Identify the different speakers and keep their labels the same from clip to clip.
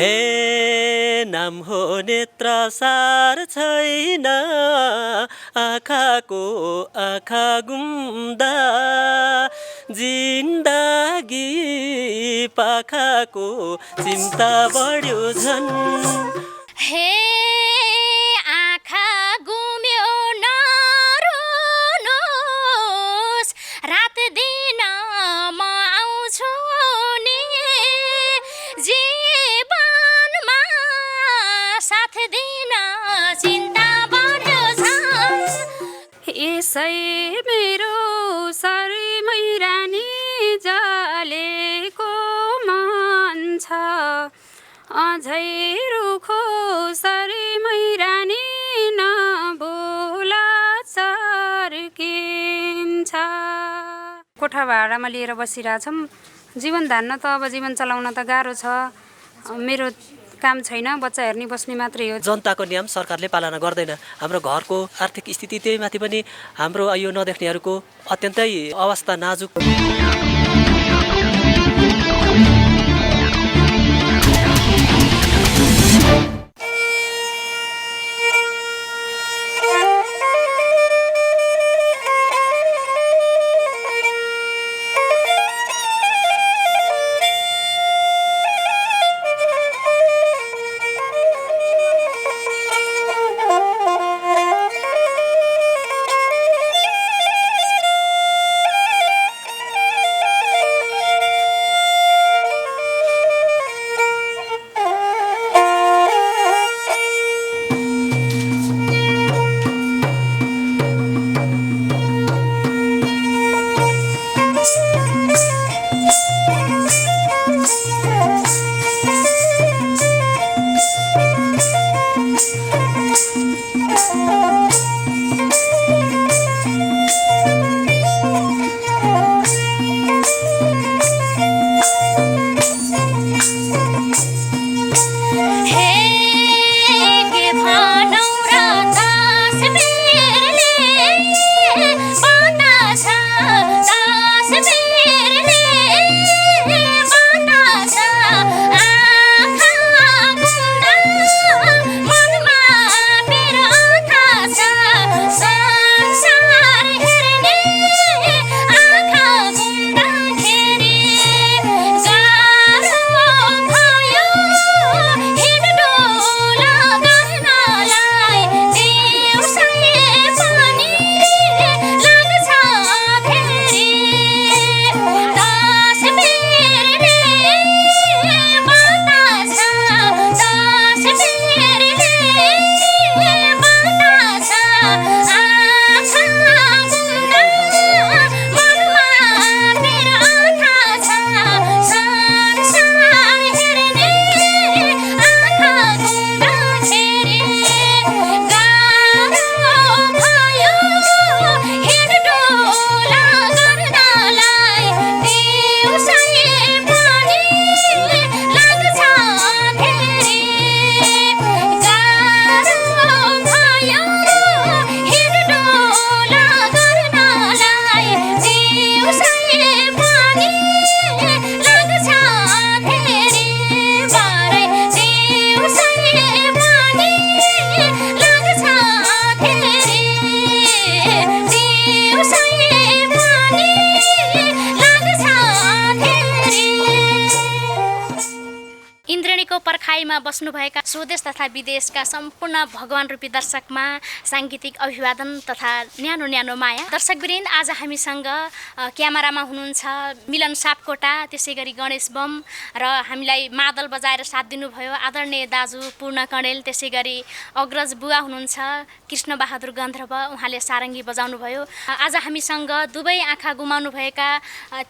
Speaker 1: हे नाम हो नेत्र सार छैन आँखाको आँखा गुम्दा जिन्दगी पाखाको चिन्ता बढ्यो झन्
Speaker 2: हे आँखा गुम्यो नरुनुहोस् रात दिन म आउँछु नि जीवनमा साथ दिन चिन्ता बढ्यो झन्
Speaker 3: यसै मेरो सरी मैरानी जलेको मन छ अझै रुखो सरी मैरानी नबोला चर्किन्छ। कोठा भाडामा लिएर बसिरहेछौँ। जीवन धान्न त अब जीवन चलाउन त गाह्रो छ। मेरो काम छैन, बच्चा हेर्ने बस्ने मात्रै हो।
Speaker 1: जनताको नियम सरकारले पालना गर्दैन। हाम्रो घरको आर्थिक स्थिति त्यही माथि पनि हाम्रो यो नदेख्नेहरूको अत्यन्तै अवस्था नाजुक।
Speaker 2: पर्खाइमा बस्नुभएका स्वदेश तथा विदेशका सम्पूर्ण भगवान रूपी दर्शकमा सांगीतिक अभिवादन तथा न्यानो न्यानो माया। दर्शकवृन्द, आज हामीसँग क्यामेरामा हुनुहुन्छ मिलन सापकोटा, त्यसै गरी गणेश बम र हामीलाई मादल बजाएर साथ दिनुभयो आदरणीय दाजु पूर्ण कणेल, त्यसै गरी अग्रज बुवा हुनुहुन्छ कृष्ण बहादुर गन्धर्व, उहाँले सारङ्गी बजाउनुभयो। आज हामीसँग दुवै आँखा गुमाउनुभएका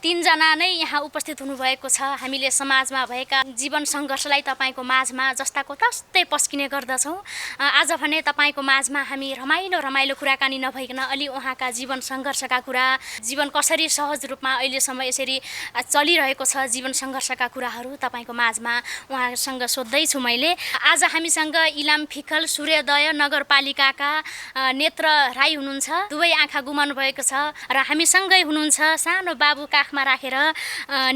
Speaker 2: 3 जना नै यहाँ उपस्थित हुनुभएको छ। हामीले समाजमा भएका जीवन सङ्घर्षलाई तपाईँको माझमा जस्ताको जस्तै पस्किने गर्दछौँ। आज भने तपाईँको माझमा हामी रमाइलो कुराकानी नभइकन अलि उहाँका जीवन सङ्घर्षका कुरा, जीवन कसरी सहज रूपमा अहिलेसम्म यसरी चलिरहेको छ जीवन सङ्घर्षका कुराहरू तपाईँको माझमा उहाँसँग सोध्दैछु मैले। आज हामीसँग इलाम फिक्कल सूर्योदय नगरपालिकाका नेत्र राई हुनुहुन्छ, दुवै आँखा गुमाउनु भएको छ र हामीसँगै हुनुहुन्छ सानो बाबु काखमा राखेर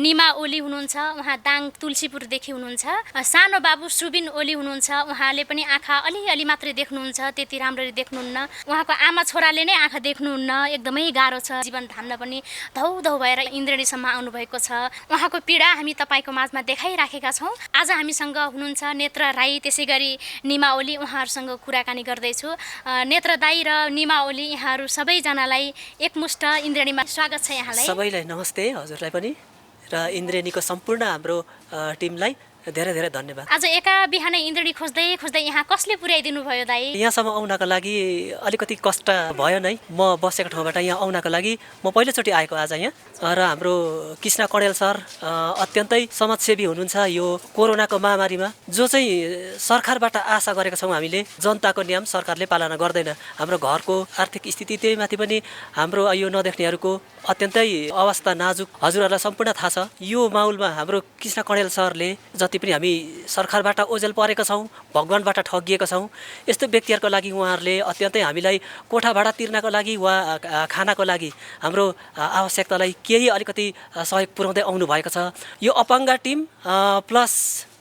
Speaker 2: निमा ओली हुनुहुन्छ, उहाँ दाङ तुलसीपुरदेखि हुनुहुन्छ। सानो बाबु सुबिन ओली हुनुहुन्छ, उहाँले पनि आँखा अलिअलि मात्रै देख्नुहुन्छ, त्यति राम्ररी देख्नुहुन्न। उहाँको आमा छोराले नै आँखा देख्नुहुन्न, एकदमै गाह्रो छ। जीवन धान्न पनि धौ भएर इन्द्रेणीसम्म आउनुभएको छ। उहाँको पीडा हामी तपाईँको माझमा देखाइराखेका छौँ। आज हामीसँग हुनुहुन्छ नेत्र राई, त्यसै गरी निमा ओली, उहाँहरूसँग कुराकानी गर्दैछु। नेत्र दाई र निमा ओली, यहाँहरू सबैजनालाई एकमुष्ट इन्द्रेणीमा स्वागत छ। यहाँलाई
Speaker 1: सबैलाई नमस्ते, हजुरलाई पनि र इन्द्रेणीको सम्पूर्ण हाम्रो टिमलाई धेरै धेरै धन्यवाद।
Speaker 2: आज एका बिहानै इन्द्रेणी खोज्दै यहाँ कसले पुर्याइदिनु भयो दाई?
Speaker 1: यहाँसम्म आउनका लागि अलिकति कष्ट भयो नै। म बसेको ठाउँबाट यहाँ आउनका लागि म पहिलोचोटि आएको आज यहाँ। र हाम्रो कृष्ण कणेल सर अत्यन्तै समाजसेवी हुनुहुन्छ यो कोरोनाको महामारीमा, जो चाहिँ सरकारबाट आशा गरेका छौँ हामीले। जनताको नियम सरकारले पालना गर्दैन। हाम्रो घरको आर्थिक स्थिति त्यही माथि पनि हाम्रो यो नदेख्नेहरूको अत्यन्तै अवस्था नाजुक, हजुरहरूलाई सम्पूर्ण थाहा छ। यो माहौलमा हाम्रो कृष्ण कणेल सरले जति पनि हामी सरकारबाट ओझेल परेका छौँ, भगवानबाट ठगिएका छौँ, यस्तो व्यक्तिहरूको लागि उहाँहरूले अत्यन्तै हामीलाई कोठा भाडा तिर्नको लागि वा खानाको लागि हाम्रो आवश्यकतालाई केही अलिकति सहयोग पुर्याउँदै आउनुभएको छ। यो अपाङ्ग टिम प्लस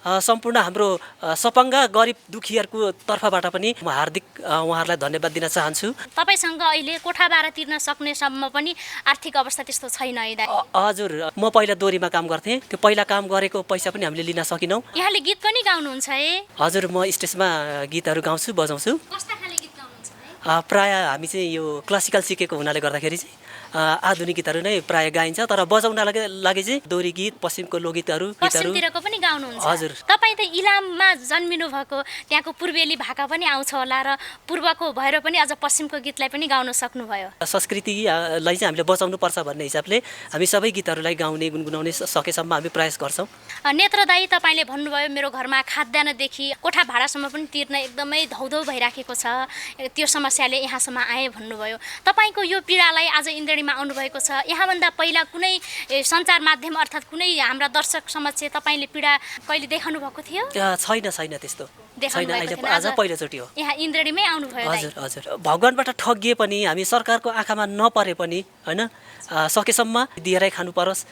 Speaker 1: सम्पूर्ण हाम्रो सपाङ्ग गरिब दुखीहरूको तर्फबाट पनि म हार्दिक उहाँहरूलाई धन्यवाद दिन चाहन्छु।
Speaker 2: तपाईँसँग अहिले कोठा भाडा तिर्न सक्नेसम्म पनि आर्थिक अवस्था त्यस्तो छैन है दाइ?
Speaker 1: हजुर, म पहिला दोरीमा काम गर्थेँ। त्यो पहिला काम गरेको पैसा पनि हामीले लिन सकेनौँ।
Speaker 2: यहाँले गीत पनि गाउनुहुन्छ है?
Speaker 1: हजुर, म स्टेजमा गीतहरू गाउँछु, बजाउँछु।
Speaker 2: कस्ता खाले गीत गाउनुहुन्छ है?
Speaker 1: प्रायः हामी चाहिँ यो क्लासिकल सिकेको हुनाले गर्दाखेरि चाहिँ आधुनिक गीतहरू नै प्रायः गाइन्छ, तर बजाउनलाई लागि चाहिँ दोरी गीत, पश्चिमको लोकगीतहरू,
Speaker 2: पश्चिमतिरको पनि गाउनुहुन्छ?
Speaker 1: हजुर।
Speaker 2: तपाईँ त इलाममा जन्मिनु भएको, त्यहाँको पूर्वेली भाका पनि आउँछ होला र पूर्वको भएर पनि अझ पश्चिमको गीतलाई पनि गाउन सक्नुभयो।
Speaker 1: संस्कृतिलाई चाहिँ हामीले बचाउनु पर्छ भन्ने हिसाबले हामी सबै गीतहरूलाई गाउने गुनगुनाउने सकेसम्म हामी प्रयास गर्छौँ।
Speaker 2: नेत्र दाई, तपाईँले भन्नुभयो मेरो घरमा खाद्यान्नदेखि कोठा भाडासम्म पनि तिर्न एकदमै धौधौ भइराखेको छ, त्यो समस्याले यहाँसम्म आए भन्नुभयो। तपाईँको यो पीडालाई आज इन्द्रेणीमा आउनुभएको छ, यहाँभन्दा पहिला कुनै सञ्चार माध्यम अर्थात् कुनै हाम्रा दर्शक समक्ष तपाईँले पीडा कहिले देखाउनु भएको थियो?
Speaker 1: छैन त्यस्तो छैन, अहिले आज पहिलोचोटि हो।
Speaker 2: यहाँ इन्द्रेणीमै आउनुभयो?
Speaker 1: हजुर, भगवानबाट ठगिए पनि हामी सरकारको आँखामा नपरे पनि होइन, सकेसम्म दिएरै खानु परोस्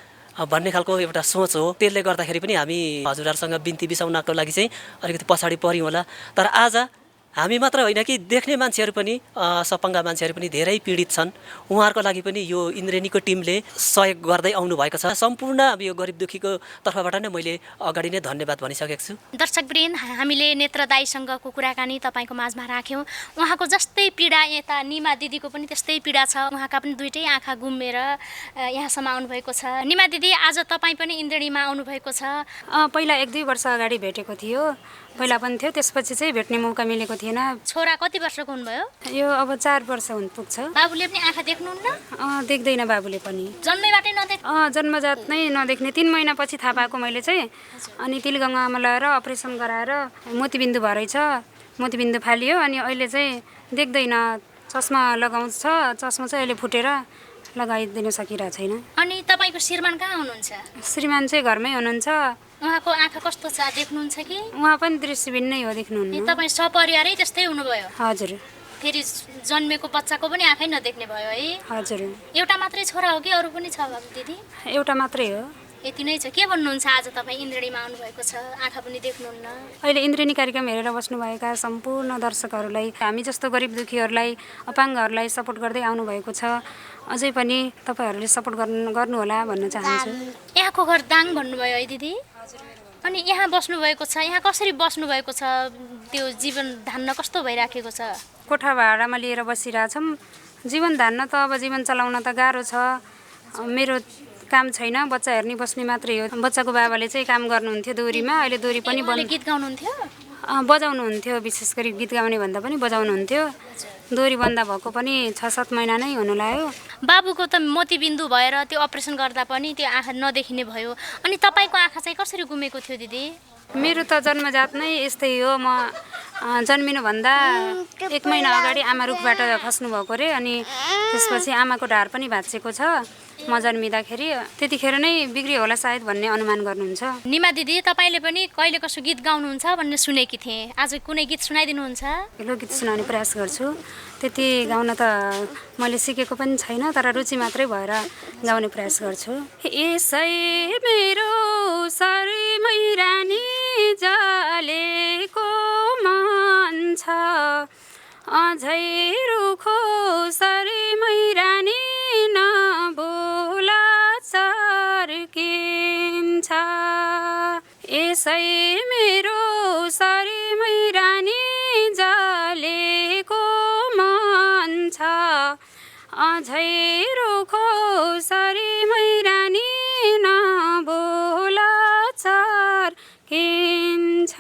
Speaker 1: भन्ने खालको एउटा सोच हो। त्यसले गर्दाखेरि पनि हामी हजुरहरूसँग बिन्ती बिसाउनको लागि चाहिँ अलिकति पछाडि पर्यौँ होला। तर आज हामी मात्र होइन कि देख्ने मान्छेहरू पनि, सपाङ्ग मान्छेहरू पनि धेरै पीडित छन्। उहाँहरूको लागि पनि यो इन्द्रेणीको टिमले सहयोग गर्दै आउनुभएको छ। सम्पूर्ण अब यो गरिब दुखीको तर्फबाट नै मैले अगाडि नै धन्यवाद भनिसकेको छु।
Speaker 2: दर्शकवृन्द, हामीले नेत्र दाईसँगको कुराकानी तपाईँको माझमा राख्यौँ। उहाँको जस्तै पीडा यता निमा दिदीको पनि त्यस्तै पीडा छ। उहाँका पनि दुइटै आँखा गुमेर यहाँसम्म आउनुभएको छ। निमा दिदी, आज तपाईँ पनि इन्द्रेणीमा आउनुभएको छ?
Speaker 3: पहिला 1-2 वर्ष अगाडि भेटेको थियो, पहिला पनि थियो, त्यसपछि चाहिँ भेट्ने मौका मिलेको थिएन।
Speaker 2: छोरा कति वर्षको हुनुभयो?
Speaker 3: यो अब 4 वर्ष हुन पुग्छ।
Speaker 2: बाबुले पनि आँखा देख्नुहुन्न?
Speaker 3: देख्दैन बाबुले पनि,
Speaker 2: जन्मैबाटै नदेख्नु?
Speaker 3: जन्मजात नै नदेख्ने। 3 महिनापछि थाहा पाएको मैले चाहिँ। अनि तिलगङ्गामा लगाएर अपरेसन गराएर मोतीबिन्दु भएछ, मोतीबिन्दु फालियो। अनि अहिले चाहिँ देख्दैन, चस्मा लगाउँछ, चस्मा चाहिँ अहिले फुटेर लगाइदिन सकिरहेको छैन।
Speaker 2: अनि तपाईँको श्रीमान कहाँ हुनुहुन्छ?
Speaker 3: श्रीमान चाहिँ घरमै हुनुहुन्छ।
Speaker 2: उहाँको आँखा कस्तो छ, देख्नुहुन्छ कि?
Speaker 3: उहाँ पनि दृष्टिबिन नै हो, देख्नुहुन्न।
Speaker 2: तपाईँ सपरिवारै त्यस्तै हुनुभयो?
Speaker 3: हजुर।
Speaker 2: फेरि जन्मेको बच्चाको पनि आँखै नदेख्ने भयो है?
Speaker 3: हजुर।
Speaker 2: एउटा मात्रै छोरा हो कि अरू पनि छ दिदी?
Speaker 3: एउटा मात्रै हो।
Speaker 2: यति नै छ। के भन्नुहुन्छ, आज तपाईँ इन्द्रेणीमा आउनुभएको छ, आँखा पनि देख्नुहुन्न?
Speaker 3: अहिले इन्द्रेणी कार्यक्रम हेरेर बस्नुभएका सम्पूर्ण दर्शकहरूलाई, हामी जस्तो गरिब दुखीहरूलाई, अपाङ्गहरूलाई सपोर्ट गर्दै आउनुभएको छ। अझै पनि तपाईँहरूले सपोर्ट गर्नुहोला भन्न चाहन्छु।
Speaker 2: यहाँको घर दाङ भन्नुभयो है दिदी? अनि यहाँ बस्नुभएको छ, यहाँ कसरी बस्नुभएको छ? त्यो जीवन धान्न कस्तो भइराखेको छ?
Speaker 3: कोठा भाडामा लिएर बसिरहेछौँ। जीवन धान्न त अब जीवन चलाउन त गाह्रो छ। मेरो काम छैन, बच्चा हेर्ने बस्ने मात्रै हो। बच्चाको बाबाले चाहिँ काम गर्नुहुन्थ्यो दोरीमा, अहिले दोरी पनि बन्द।
Speaker 2: गीत गाउनुहुन्थ्यो?
Speaker 3: बजाउनुहुन्थ्यो, विशेष गरी गीत गाउने भन्दा पनि बजाउनुहुन्थ्यो। दोरी बन्द भएको पनि 6-7 महिना नै हुनु लाग्यो।
Speaker 2: बाबुको त मोतीबिन्दु भएर त्यो अपरेसन गर्दा पनि त्यो आँखा नदेखिने भयो। अनि तपाईँको आँखा चाहिँ कसरी गुमेको थियो दिदी?
Speaker 3: मेरो त जन्मजात नै यस्तै हो। म जन्मिनुभन्दा 1 महिना अगाडि आमा रुखबाट खस्नुभएको रे, अनि त्यसपछि आमाको ढाड पनि भाँचिएको छ। म जन्मिँदाखेरि त्यतिखेर नै बिग्रियो होला सायद भन्ने अनुमान गर्नुहुन्छ।
Speaker 2: निमा दिदी, तपाईँले पनि कहिले कसो गीत गाउनुहुन्छ भन्ने सुनेकी थिएँ। आज कुनै गीत सुनाइदिनुहुन्छ?
Speaker 3: लोकगीत सुनाउने प्रयास गर्छु। त्यति गाउन त मैले सिकेको पनि छैन, तर रुचि मात्रै भएर गाउने प्रयास गर्छु। यसै मेरो सरी मैरानी जलेको मन छ, अझै रुखो सरी मैरानी नबोला चर्किन्छ। यसै मेरो सरी मैरानी जलेको मन छ, अझै रुखो सरी मैरानी नबोला चर्किन्छ।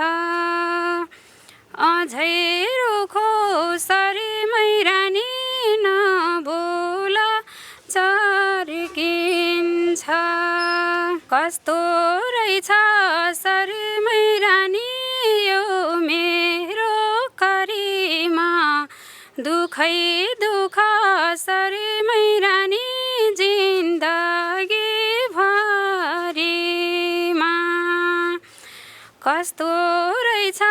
Speaker 3: अझै रुखो सरी मैरानी नबोला चर्किन्छ। कस्तो रहेछ सरी मैरानी यो मेरो करीमा, दुखै दुख सरी मैरानी जिन्दगी भरिमा। कस्तो रहेछ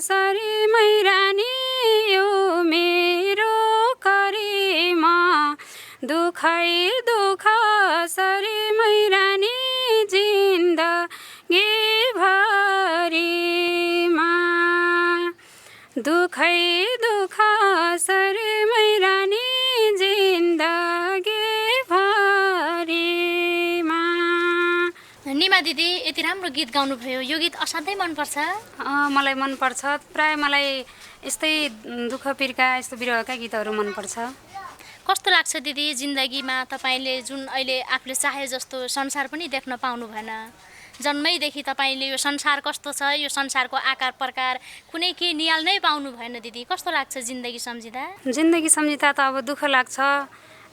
Speaker 3: सरी मैरानी यो मेरो करीमा, दुखै दुख सरी मैरानी जिन्दगी भरिमा। दुखै दुख सरी मैरानी जिन्दगी भरिमा।
Speaker 2: निमा दिदी, यति राम्रो गीत गाउनुभयो। यो गीत असाध्यै मनपर्छ।
Speaker 3: मलाई मनपर्छ। प्राय मलाई यस्तै दुःख पिरका यस्तो बिरहका गीतहरू मनपर्छ।
Speaker 2: कस्तो लाग्छ दिदी, जिन्दगीमा तपाईँले जुन अहिले आफूले चाहे जस्तो संसार पनि देख्न पाउनु भएन? जन्मैदेखि तपाईँले यो संसार कस्तो छ, यो संसारको आकार प्रकार कुनै केही निहाल्नै पाउनु भएन दिदी। कस्तो लाग्छ जिन्दगी सम्झिँदा?
Speaker 3: जिन्दगी सम्झिँदा त अब दुःख लाग्छ।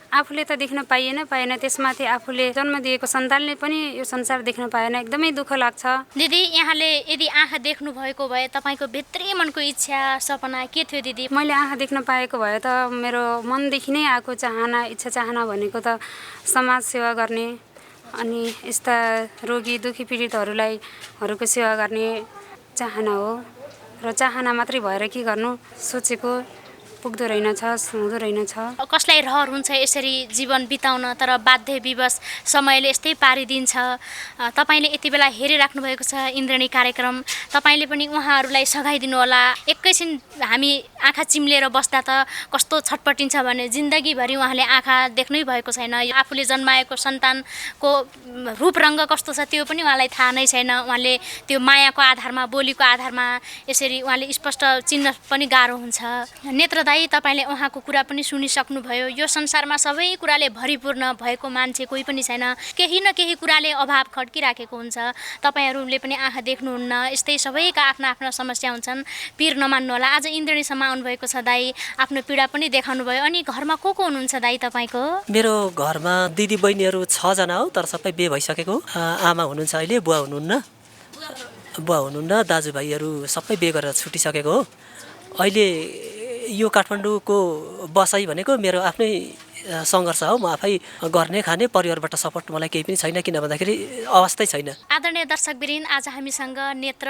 Speaker 3: आफूले त देख्न पाइएन, त्यसमाथि आफूले जन्म दिएको सन्तानले पनि यो संसार देख्न पाएन। एकदमै दुःख लाग्छ।
Speaker 2: दिदी, यहाँले यदि आँखा देख्नु भएको भए तपाईँको भित्री मनको इच्छा सपना के थियो दिदी?
Speaker 3: मैले आँखा देख्न पाएको भए त मेरो मनदेखि नै आएको चाहना, इच्छा चाहना भनेको त समाज सेवा गर्ने, अनि यस्ता रोगी दुखी पीडितहरूको सेवा गर्ने चाहना हो। र चाहना मात्रै भएर के गर्नु, सोचेको पुग्दो रहेनछ, हुँदो रहेनछ।
Speaker 2: कसलाई रहर हुन्छ यसरी जीवन बिताउन, तर बाध्य विवश समयले यस्तै पारिदिन्छ। तपाईँले यति बेला हेरिराख्नु भएको छ इन्द्रणी कार्यक्रम। तपाईँले पनि उहाँहरूलाई सघाइदिनु होला। एकैछिन हामी आँखा चिम्लेर बस्दा त कस्तो छटपटिन्छ भने जिन्दगीभरि उहाँले आँखा देख्नै भएको छैन। आफूले जन्माएको सन्तानको रूप रङ्ग कस्तो छ त्यो पनि उहाँलाई थाहा नै छैन। उहाँले त्यो मायाको आधारमा, बोलीको आधारमा यसरी उहाँले स्पष्ट चिन्न पनि गाह्रो हुन्छ। नेत्र दाई, तपाईँले उहाँको कुरा पनि सुनिसक्नुभयो। यो संसारमा सबै कुराले भरिपूर्ण भएको मान्छे कोही पनि छैन। केही न केही कुराले अभाव खड्किराखेको हुन्छ। तपाईँहरूले पनि आँखा देख्नुहुन्न। यस्तै सबैका आफ्ना आफ्ना समस्या हुन्छन्। पिर नमान्नु होला। आज इन्द्रणीसम्म आउनुभएको छ दाई, आफ्नो पीडा पनि देखाउनु भयो। अनि घरमा को हुनुहुन्छ दाई तपाईँको?
Speaker 1: मेरो घरमा दिदी बहिनीहरू 6 जना हो, तर सबै बिहे भइसकेको। आमा हुनुहुन्छ अहिले, बुवा हुनुहुन्न, दाजुभाइहरू सबै बिहे गरेर छुटिसकेको हो। अहिले यो काठमाडौँको बसाइ भनेको मेरो आफ्नै सङ्घर्ष हो। म आफै गर्ने खाने, परिवारबाट सपोर्ट मलाई केही पनि छैन, किन भन्दाखेरि अवस्थै छैन।
Speaker 2: आदरणीय दर्शकवृन्द, आज हामीसँग नेत्र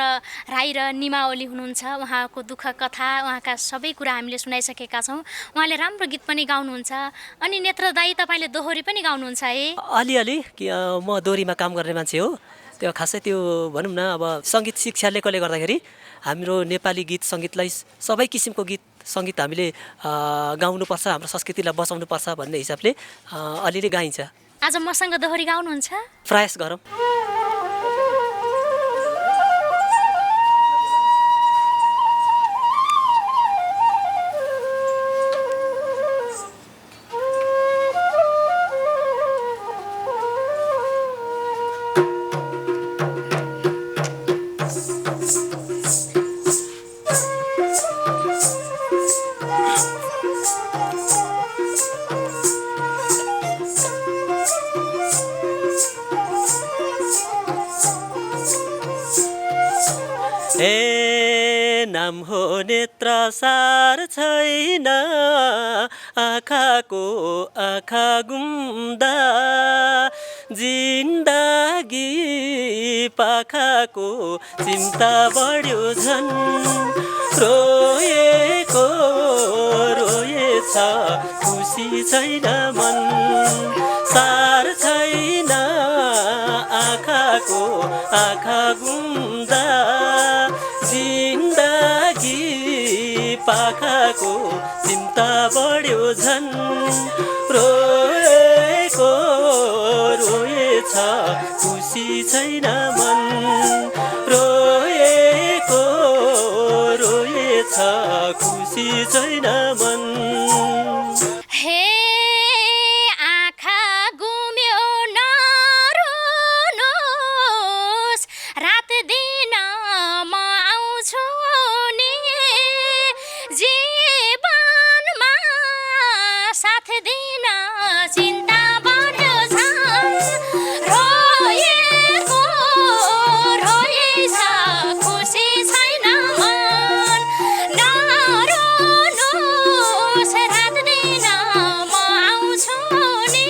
Speaker 2: राई र निमा ओली हुनुहुन्छ। उहाँको दुःख कथा, उहाँका सबै कुरा हामीले सुनाइसकेका छौँ। उहाँले राम्रो गीत पनि गाउनुहुन्छ। अनि नेत्र दाई, तपाईँले दोहोरी पनि गाउनुहुन्छ है?
Speaker 1: अलिअलि म दोहोरीमा काम गर्ने मान्छे हो। त्यो खासै त्यो भनौँ न, अब सङ्गीत शिक्षालेकोले गर्दाखेरि हाम्रो नेपाली गीत सङ्गीतलाई सबै किसिमको गीत सङ्गीत हामीले गाउनुपर्छ, हाम्रो संस्कृतिलाई बचाउनुपर्छ भन्ने हिसाबले अलिअलि गाइन्छ।
Speaker 2: आज मसँग दोहोरी गाउनुहुन्छ?
Speaker 1: प्रयास गरौँ। नेत्र सार छैन आँखाको आँखा गुम्दा जिन्दगी पाखाको चिन्ता बढ्यो झन् रोएको रोएछ खुसी छैन मन सार छैन आँखाको आँखा गुम्दा जिन्दगी पाखाको चिन्ता बढ्यो झन् रोएको रोएछ खुसी छैन मन रोएको रोएछ खुसी छैन मन
Speaker 2: हे आँखा गुम्यो नरुनुहोस् रात दिन म आउँछु नि जीवनमा साथ दिन चिन्ता बढ्यो झन् रोएको रोएछ खुसी छैन मन नरुनुहोस् रात दिन म आउँछु नि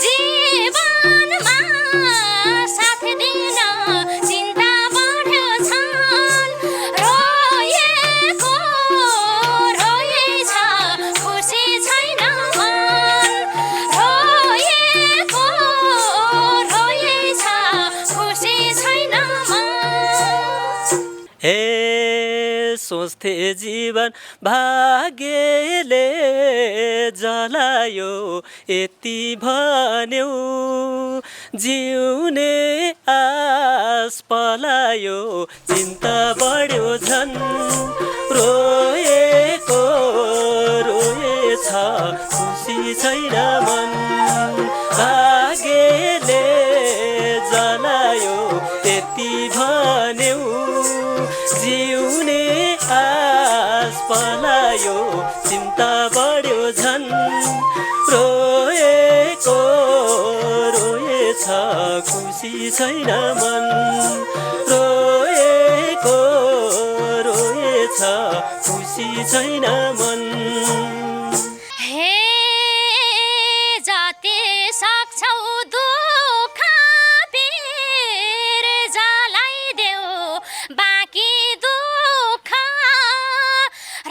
Speaker 2: जीवनमा साथ दिन चिन्ता बढ्यो झन् रोएको रोएछ खुसी छैन मन रोएको रोएछ खुसी छैन मन
Speaker 1: हे सोच्थे जीवन भाग्यले जलायो यति भन्यौ जिउने आस पलायो चिन्ता बढ्यो झन् रोएको रोएछ खुसी छैन मन भाग्यले जलायो यति भन्यौ जिउने आस पलायो चिन्ता बढ्यो झन् रोएको रोएछ खुसी छैन मन रोएको रोएछ खुसी छैन मन
Speaker 2: हे जति सक्छौ दुःख पिर जलाइदेऊ बाँकी दुःख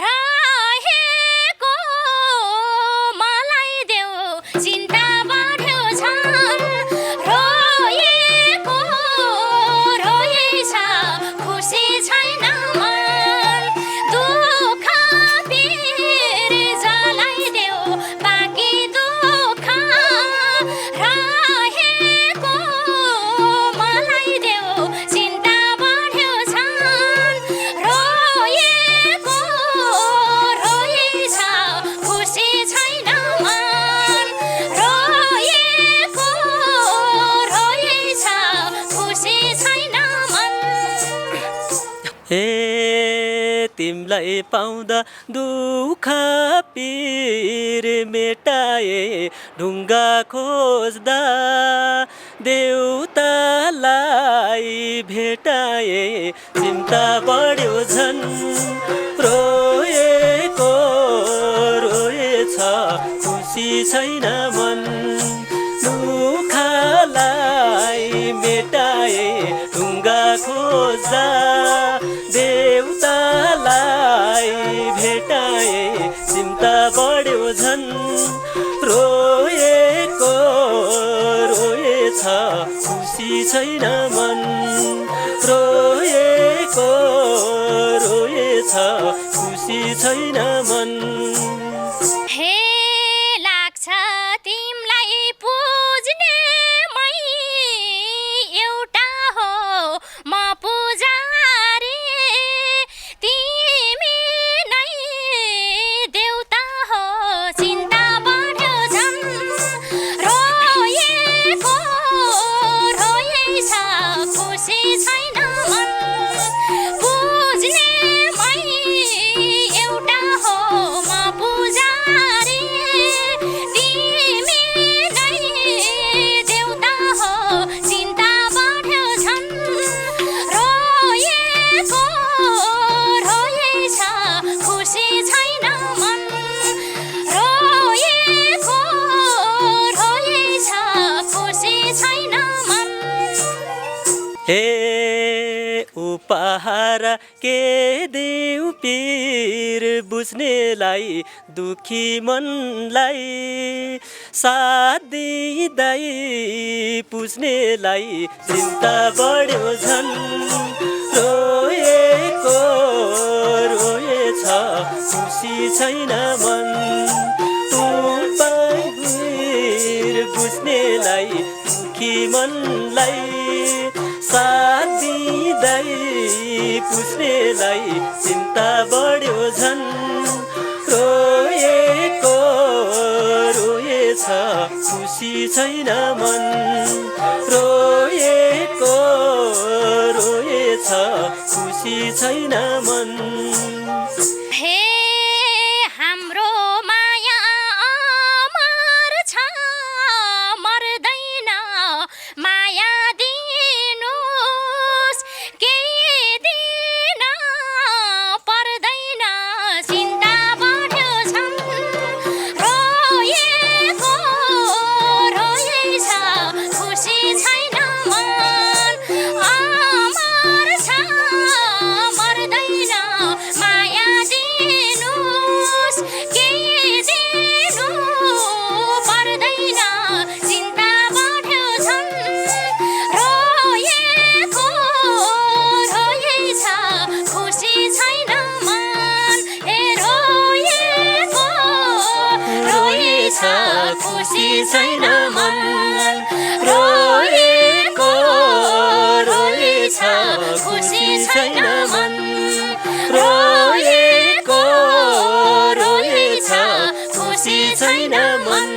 Speaker 2: रहेको मलाई देऊ चिन्ता बढ्यो झन् रोएको रोएछ खुसी छैन मन दुःख पिर जलाइदेऊ बाँकी दुःख रहेको मलाई देऊ चिन्ता बढ्यो झन् रोएको रोएछ खुसी छैन मन रोएको रोएछ खुसी छैन मन
Speaker 1: हे तिमलाई पाउँदा दुःख पीर मेटाए ढुङ्गा खोज्दा देउतालाई भेटाए चिन्ता बढ्यो झन् रोएको रोएछ खुसी छैन मन दुःखलाई मेटाए ढुङ्गा खोज्दा देउतालाई भेटाए चिन्ता बढ्यो झन् रोएको रोएछ खुसी छैन मन रोएको रोएछ खुसी छैन मन
Speaker 2: हे लाग्छ तिमलाई पुज्ने मै एउटा हो म पुजारी तिमी नै देउता हो चिन्ता बढ्यो झन् रोएको रोएछ
Speaker 1: पहारा के देऊ पीर बुझ्नेलाई दुखी मनलाई साथ दिँदै पुज्नेलाई चिन्ता बढ्यो झन् रोएको रोएछ खुसी छैन मन बुझ्नेलाई दुखी मनलाई साथ दिँदै पुज्नेलाई चिन्ता बढ्यो झन् रोएको रोएछ खुसी छैन मन रोएको रोएछ खुसी छैन मन
Speaker 2: हे हाम्रो माया अमर छ मर्दैन माया दिनुस् केही दिन पर्दैन चिन्ता बढ्यो झन् रोएको रोएछ खुसी छैन मन अमर छ मर्दैन माया दिनुस् केही दिनु पर्दैन चिन्ता बढ्यो झन् रोएको रोएछ खुसी छैन मन ए रोएको रोएछ खुसी छैन मन रोएको रोएछ खुसी छैन मन रोएको रोएछ खुसी छैन मन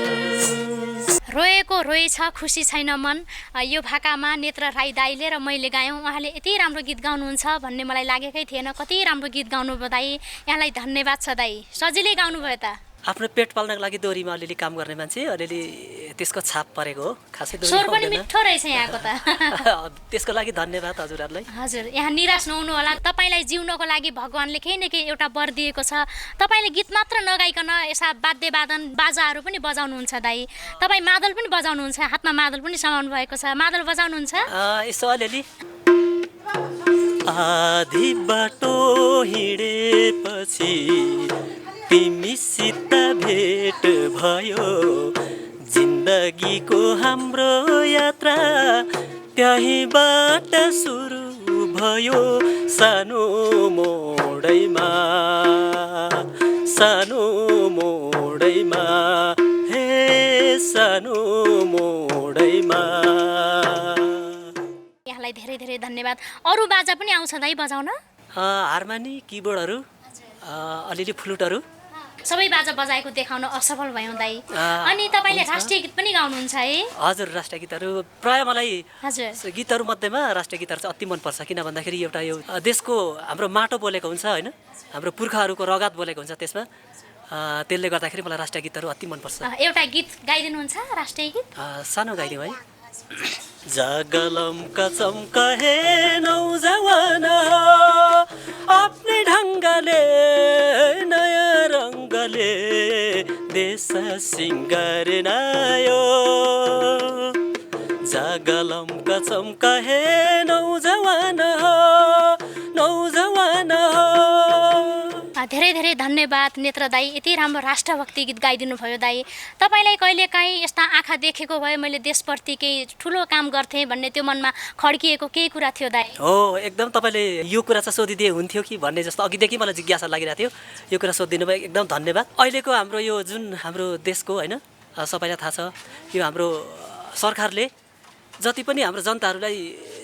Speaker 2: रोएको रोएछ खुसी छैन मन यो भाकामा नेत्र राई दाइले र मैले गायौँ। उहाँले यति राम्रो गीत गाउनुहुन्छ भन्ने मलाई लागेकै थिएन। कति राम्रो गीत गाउनुभयो दाइ, यहाँलाई धन्यवाद छ दाइ। सजिलै गाउनुभयो त।
Speaker 1: आफ्नो पेट पाल्नको लागि दोहोरीमा अलिअलि काम गर्ने मान्छे अलिअलि त्यसको छाप परेको हो। खासै दोहोरी
Speaker 2: स्वर पनि मिठो रहेछ यहाँको त।
Speaker 1: त्यसको लागि धन्यवाद हजुरहरूलाई।
Speaker 2: हजुर, यहाँ निराश नहुनु होला। तपाईँलाई जिउनको लागि भगवानले केही न केही एउटा वर दिएको छ। तपाईँले गीत मात्र नगाइकन यसा वाद्यवादन बाजाहरू पनि बजाउनुहुन्छ दाइ। तपाईँ मादल पनि बजाउनुहुन्छ, हातमा मादल पनि समाउनु भएको छ। मादल बजाउनुहुन्छ?
Speaker 1: यसो अलिअलि। आधी बाटो हिँडेपछि तिमीसित भेट भयो, जिन्दगीको हाम्रो यात्रा त्यहीबाट सुरु भयो। सानो मोडैमा सानो मोडैमा हे सानो मोडैमा।
Speaker 2: यहाँलाई धेरै धेरै धन्यवाद। अरू बाजा पनि आउँछ दाइ बजाउन?
Speaker 1: हारमोनी, किबोर्डहरू, अलिअलि फ्लुटहरू
Speaker 2: सबै बाजा बजाएको देखाउन असफल भयौँ दाइ। अनि तपाईँले राष्ट्रिय गीत पनि गाउनुहुन्छ है?
Speaker 1: हजुर, राष्ट्रिय गीतहरू प्राय मलाई
Speaker 2: हजुर
Speaker 1: गीतहरू मध्येमा राष्ट्रिय गीतहरू चाहिँ अति मनपर्छ। किन भन्दाखेरि एउटा यो देशको हाम्रो माटो बोलेको हुन्छ होइन, हाम्रो पुर्खाहरूको रगत बोलेको हुन्छ त्यसमा। त्यसले गर्दाखेरि मलाई राष्ट्रिय गीतहरू अति मनपर्छ।
Speaker 2: एउटा गीत गाइदिनुहुन्छ राष्ट्रिय गीत?
Speaker 1: सानो गाइदिउँ है। जागलमका चम्का हे नौजवान आफ्नै ढङ्गले नयाँ रङ्गले देश सिङ्गार्यो। जागलमका चम्का हे नौजवान नौजवान।
Speaker 2: धेरै धेरै धन्यवाद नेत्र दाइ। यति राम्रो राष्ट्रभक्ति गीत गाइदिनु भयो दाइ। तपाईँलाई कहिलेकाहीँ यस्ता आँखा देखेको भए मैले देशप्रति केही ठुलो काम गर्थेँ भन्ने त्यो मनमा खड्किएको केही कुरा थियो दाइ?
Speaker 1: हो, एकदम। तपाईँले यो कुरा चाहिँ सोधिदिए हुन्थ्यो कि भन्ने जस्तो अघिदेखि मलाई जिज्ञासा लागिरहेको थियो। यो कुरा सोधिदिनु भयो, एकदम धन्यवाद। अहिलेको हाम्रो यो जुन हाम्रो देशको होइन, सबैलाई थाहा छ यो हाम्रो सरकारले जति पनि हाम्रो जनताहरूलाई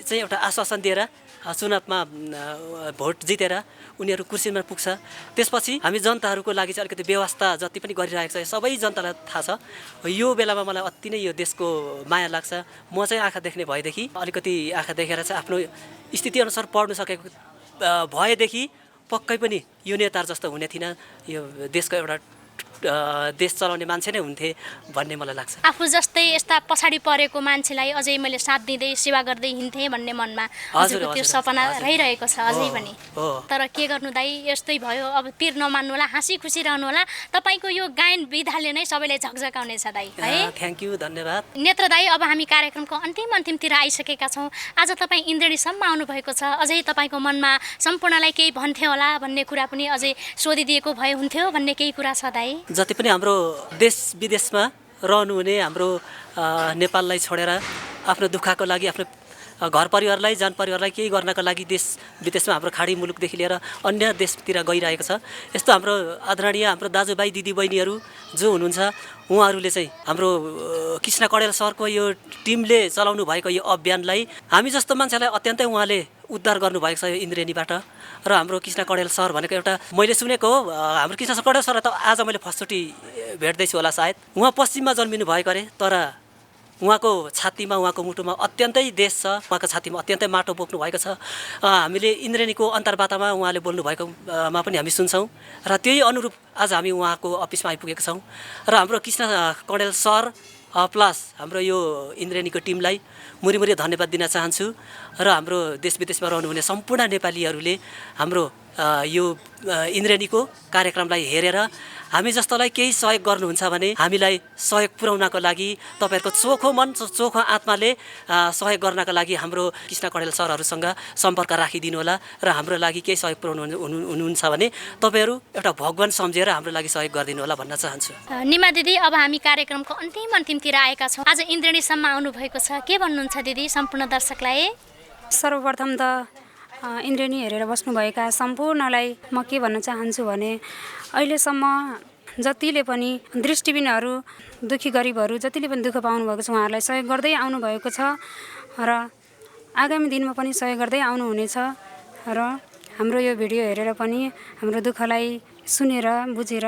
Speaker 1: चाहिँ एउटा आश्वासन दिएर चुनावमा भोट जितेर उनीहरू कुर्सीमा पुग्छ, त्यसपछि हामी जनताहरूको लागि चाहिँ अलिकति व्यवस्था जति पनि गरिरहेको छ सबै जनतालाई थाहा छ। यो बेलामा मलाई अति नै यो देशको माया लाग्छ। म चाहिँ आँखा देख्ने भएदेखि अलिकति आँखा देखेर चाहिँ आफ्नो स्थितिअनुसार पढ्नु सकेको भएदेखि पक्कै पनि यो नेताहरू जस्तो हुने थिइनँ। यो देशको एउटा देश चलाउने मान्छे नै हुन्थे भन्ने मलाई लाग्छ।
Speaker 2: आफू जस्तै यस्ता पछाडि परेको मान्छेलाई अझै मैले साथ दिँदै सेवा गर्दै हिँड्थेँ भन्ने मनमा हजुरको त्यो सपना रहिरहेको छ अझै पनि। तर के गर्नु दाइ, यस्तै भयो। अब पिर नमान्नु होला, हाँसी खुसी रहनु होला। तपाईँको यो गायन विधाले नै सबैलाई झकझकाउनेछ दाइ है।
Speaker 1: थ्याङ्क यू, धन्यवाद।
Speaker 2: नेत्र दाइ, अब हामी कार्यक्रमको अन्तिमतिर आइसकेका छौँ। आज तपाईँ इन्द्रेणीसम्म आउनुभएको छ। अझै तपाईँको मनमा सम्पूर्णलाई केही भन्थ्यो होला भन्ने कुरा पनि अझै सोधिदिएको भए हुन्थ्यो भन्ने केही कुरा छ दाइ?
Speaker 1: जति पनि हाम्रो देश विदेशमा रहनुहुने हाम्रो नेपाललाई छोडेर आफ्नो दुःखको लागि, आफ्नो घर परिवारलाई, जान परिवारलाई केही गर्नका लागि देश विदेशमा हाम्रो खाडी मुलुकदेखि लिएर अन्य देशतिर गइरहेको छ। यस्तो हाम्रो आदरणीय हाम्रो दाजुभाइ दिदीबहिनीहरू जो हुनुहुन्छ, उहाँहरूले चाहिँ हाम्रो कृष्ण कडेल सरको यो टिमले चलाउनु भएको यो अभियानलाई हामी जस्तो मान्छेलाई अत्यन्तै उहाँले उद्धार गर्नुभएको छ यो इन्द्रेणीबाट। र हाम्रो कृष्ण कडेल सर भनेको एउटा मैले सुनेको हो, हाम्रो कृष्ण कडेल सरलाई त आज मैले फर्स्टचोटि भेट्दैछु होला सायद। उहाँ पश्चिममा जन्मिनु भएको अरे, तर उहाँको छातीमा, उहाँको मुटुमा अत्यन्तै देश छ। उहाँको छातीमा अत्यन्तै माटो बोक्नु भएको छ। हामीले इन्द्रेणीको अन्तर्वार्तामा उहाँले बोल्नु भएकोमा पनि हामी सुन्छौँ र त्यही अनुरूप आज हामी उहाँको अफिसमा आइपुगेका छौँ। र हाम्रो कृष्ण कडेल सर प्लस हाम्रो यो इन्द्रेणीको टिमलाई मुरी धन्यवाद दिन चाहन्छु। र हाम्रो देश विदेशमा रहनुहुने सम्पूर्ण नेपालीहरूले हाम्रो यो इन्द्रेणीको कार्यक्रमलाई हेरेर हामी जस्तोलाई केही सहयोग गर्नुहुन्छ भने हामीलाई सहयोग पुर्याउनको लागि तपाईँहरूको चोखो मन, चोखो आत्माले सहयोग गर्नका लागि हाम्रो कृष्ण कडेल सरहरूसँग सम्पर्क राखिदिनु होला। र हाम्रो लागि केही सहयोग हुनुहुन्छ भने तपाईँहरू एउटा भगवान सम्झेर हाम्रो लागि सहयोग गरिदिनु होला भन्न चाहन्छु।
Speaker 2: निमा दिदी, अब हामी कार्यक्रमको अन्तिमतिर आएका छौँ। आज इन्द्रेणीसम्म आउनुभएको छ, के भन्नुहुन्छ दिदी सम्पूर्ण दर्शकलाई?
Speaker 3: सर्वप्रथम त इन्द्रेणी हेरेर बस्नुभएका सम्पूर्णलाई म के भन्न चाहन्छु भने अहिलेसम्म जतिले पनि दृष्टिबिनहरू, दुखी गरिबहरू जतिले पनि दुःख पाउनुभएको छ उहाँहरूलाई सहयोग गर्दै आउनुभएको छ र आगामी दिनमा पनि सहयोग गर्दै आउनुहुनेछ। र हाम्रो यो भिडियो हेरेर पनि हाम्रो दुःखलाई सुनेर बुझेर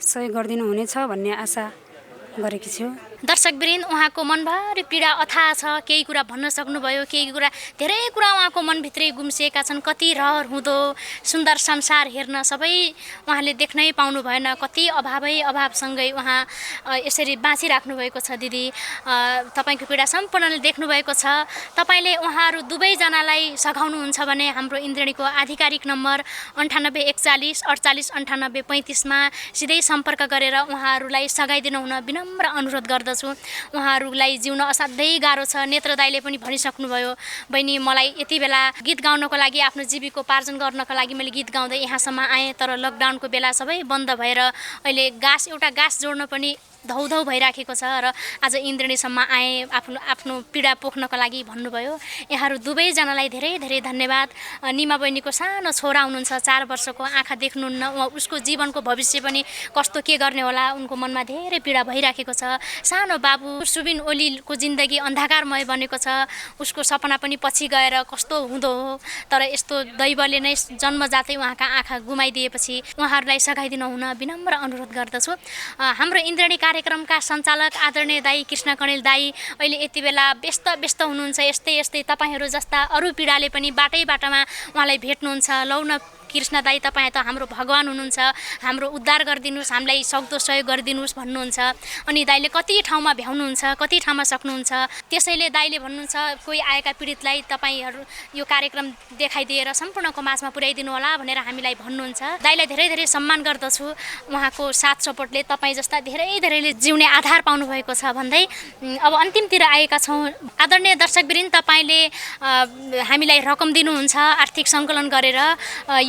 Speaker 3: सहयोग गरिदिनु हुनेछ भन्ने आशा गरेकी छु।
Speaker 2: दर्शकवृन्द, उहाँको मनभरि पीडा अथाह छ। केही कुरा भन्न सक्नुभयो, केही कुरा, धेरै कुरा उहाँको मनभित्रै गुम्सिएका छन्। कति रहर हुँदो सुन्दर संसार हेर्न सबै उहाँले देख्नै पाउनु भएन। कति अभावसँगै उहाँ यसरी बाँचिराख्नु भएको छ। दिदी, तपाईँको पीडा सम्पूर्णले देख्नुभएको छ। तपाईँले उहाँहरू दुवैजनालाई सघाउनुहुन्छ भने हाम्रो इन्द्रेणीको आधिकारिक नम्बर 9841 48 98 35 मा सिधै सम्पर्क गरेर उहाँहरूलाई सघाइदिनु हुन विनम्र अनुरोध गर्दछु। उहाँहरूलाई जिउन असाध्यै गाह्रो छ। नेत्र दाइले पनि भनिसक्नुभयो, बहिनी मलाई यति बेला गीत गाउनको लागि, आफ्नो जीविकोपार्जन गर्नको लागि मैले गीत गाउँदै यहाँसम्म आएँ, तर लकडाउनको बेला सबै बन्द भएर अहिले एउटा गाँस जोड्न पनि धौधौ भइराखेको छ र आज इन्द्रेणीसम्म आएँ आफ्नो पीडा पोख्नको लागि भन्नुभयो। यहाँहरू दुवैजनालाई धेरै धेरै धन्यवाद। निमा बहिनीको सानो छोरा हुनुहुन्छ, 4 वर्षको, आँखा देख्नुहुन्न। उसको जीवनको भविष्य पनि कस्तो के गर्ने होला, उनको मनमा धेरै पीडा भइराखेको छ। सानो बाबु सुबिन ओलीको जिन्दगी अन्धकारमय बनेको छ। उसको सपना पनि पछि गएर कस्तो हुँदो हो। तर यस्तो दैवले नै जन्मजातै उहाँका आँखा गुमाइदिएपछि उहाँहरूलाई सघाइदिनु हुन विनम्र अनुरोध गर्दछु। हाम्रो इन्द्रेणी कार्यक्रमका सञ्चालक आदरणीय दाई कृष्ण कडेल दाई अहिले यति बेला व्यस्त हुनुहुन्छ। यस्तै तपाईँहरू जस्ता अरू पीडाले पनि बाटैमा उहाँलाई भेट्नुहुन्छ। लौ न कृष्ण दाई, तपाईँ त हाम्रो भगवान हुनुहुन्छ, हाम्रो उद्धार गरिदिनुहोस्, हामीलाई सक्दो सहयोग गरिदिनुहोस् भन्नुहुन्छ। अनि दाइले कति ठाउँमा भ्याउनुहुन्छ, कति ठाउँमा सक्नुहुन्छ। त्यसैले दाइले भन्नुहुन्छ कोही आएका पीडितलाई तपाईँहरू यो कार्यक्रम देखाइदिएर सम्पूर्णको माझमा पुर्याइदिनु होला भनेर हामीलाई भन्नुहुन्छ। दाइलाई धेरै धेरै सम्मान गर्दछु। उहाँको साथ सपोर्टले तपाईँ जस्ता धेरैले जिउने आधार पाउनुभएको छ भन्दै अब अन्तिमतिर आएका छौँ। आदरणीय दर्शकवृन्द, तपाईँले हामीलाई रकम दिनुहुन्छ आर्थिक सङ्कलन गरेर।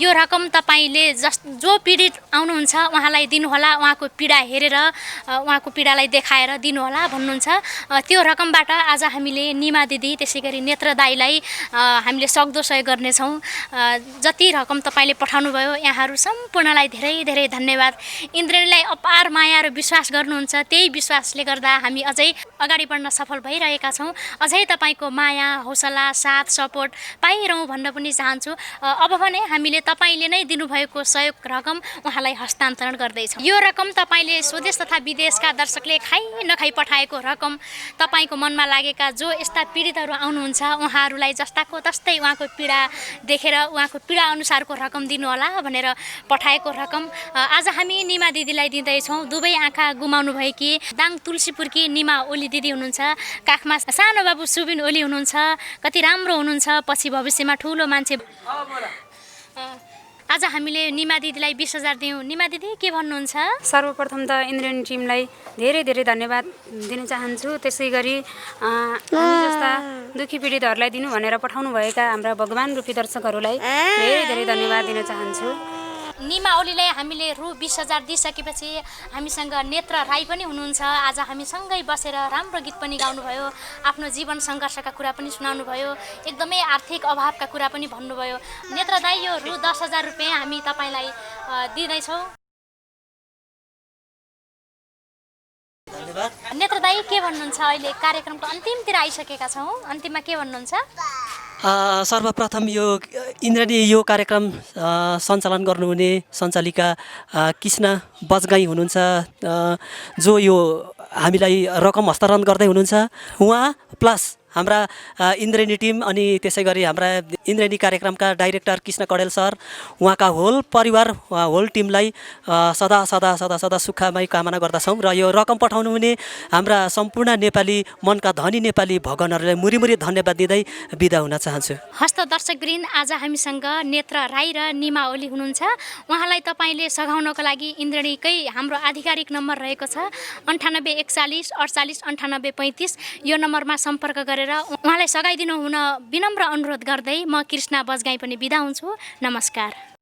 Speaker 2: यो रकम तपाईँले जो पीडित आउनुहुन्छ उहाँलाई दिनुहोला, उहाँको पीडा हेरेर उहाँको पीडालाई देखाएर दिनुहोला भन्नुहुन्छ। त्यो रकमबाट आज हामीले निमा दिदी त्यसै गरी नेत्र दाईलाई हामीले सक्दो सहयोग गर्नेछौँ। जति रकम तपाईँले पठाउनु भयो यहाँहरू सम्पूर्णलाई धेरै धेरै धन्यवाद। इन्द्रेणीलाई अपार माया र विश्वास गर्नुहुन्छ, त्यही विश्वासले गर्दा हामी अझै अगाडि बढ्न सफल भइरहेका छौँ। अझै तपाईँको माया, हौसला, साथ, सपोर्ट पाइरहँ भन्न पनि चाहन्छु। अब भने हामीले तपाईँले नै दिनुभएको सहयोग रकम उहाँलाई हस्तान्तरण गर्दैछौँ। यो रकम तपाईँले स्वदेश तथा विदेशका दर्शकले खाइ नखाइ पठाएको रकम तपाईँको मनमा लागेका जो यस्ता पीडितहरू आउनुहुन्छ उहाँहरूलाई जस्ताको तस्तै उहाँको पीडा देखेर उहाँको पीडा अनुसारको रकम दिनुहोला भनेर पठाएको रकम आज हामी निमा दिदीलाई दिँदैछौँ। दुवै आँखा गुमाउनु भएकी दाङ तुलसीपुरकी निमा ओली दिदी हुनुहुन्छ, काखमा सानो बाबु सुबिन ओली हुनुहुन्छ। कति राम्रो हुनुहुन्छ, पछि भविष्यमा ठुलो मान्छे। आज हामीले निमा दिदीलाई 20,000 दियौँ। निमा दिदी के भन्नुहुन्छ?
Speaker 3: सर्वप्रथम त इन्द्रेणी टिमलाई धेरै धेरै धन्यवाद दिन चाहन्छु। त्यसै गरी हामी जस्ता दुखी पीडितहरूलाई दिनु भनेर पठाउनु भएका हाम्रा भगवान रूपी दर्शकहरूलाई धेरै धेरै धन्यवाद दिन चाहन्छु।
Speaker 2: निमा ओलीलाई हामीले रु 20,000 दिइसकेपछि हामीसँग नेत्र राई पनि हुनुहुन्छ। आज हामीसँगै बसेर राम्रो गीत पनि गाउनुभयो, आफ्नो जीवन सङ्घर्षका कुरा पनि सुनाउनुभयो, एकदमै आर्थिक अभावका कुरा पनि भन्नुभयो। नेत्र दाई, यो रु 10,000 रुपियाँ हामी तपाईँलाई दिँदैछौँ। नेत्र दाई के भन्नुहुन्छ? अहिले कार्यक्रमको अन्तिमतिर आइसकेका छौँ, अन्तिममा के भन्नुहुन्छ?
Speaker 1: सर्वप्रथम यो इन्द्रेणी यो कार्यक्रम सञ्चालन गर्नुहुने सञ्चालिका कृष्ण बजगाई हुनुहुन्छ, जो यो हामीलाई रकम हस्तान्तरण गर्दै हुनुहुन्छ। उहाँ प्लस हाम्रा इन्द्रेणी टिम अनि त्यसै गरी हाम्रा इन्द्रेणी कार्यक्रमका डाइरेक्टर कृष्ण कडेल सर, उहाँका होल परिवार, होल टिमलाई सदा सदा सदा सदा सुखमय कामना गर्दछौँ। र यो रकम पठाउनु हुने हाम्रा सम्पूर्ण नेपाली मनका धनी नेपाली भगवानहरूलाई मुरी धन्यवाद दिँदै बिदा हुन चाहन्छु।
Speaker 2: हस्त दर्शकवृन्द, आज हामीसँग नेत्र राई र निमा ओली हुनुहुन्छ। उहाँलाई तपाईँले सघाउनको लागि इन्द्रेणीकै हाम्रो आधिकारिक नम्बर रहेको छ 98 41 48 98 35। यो नम्बरमा सम्पर्क गरेर उहाँलाई सघाइदिनु हुन विनम्र अनुरोध गर्दै म कृष्ण बजगाई पनि बिदा हुन्छु। नमस्कार।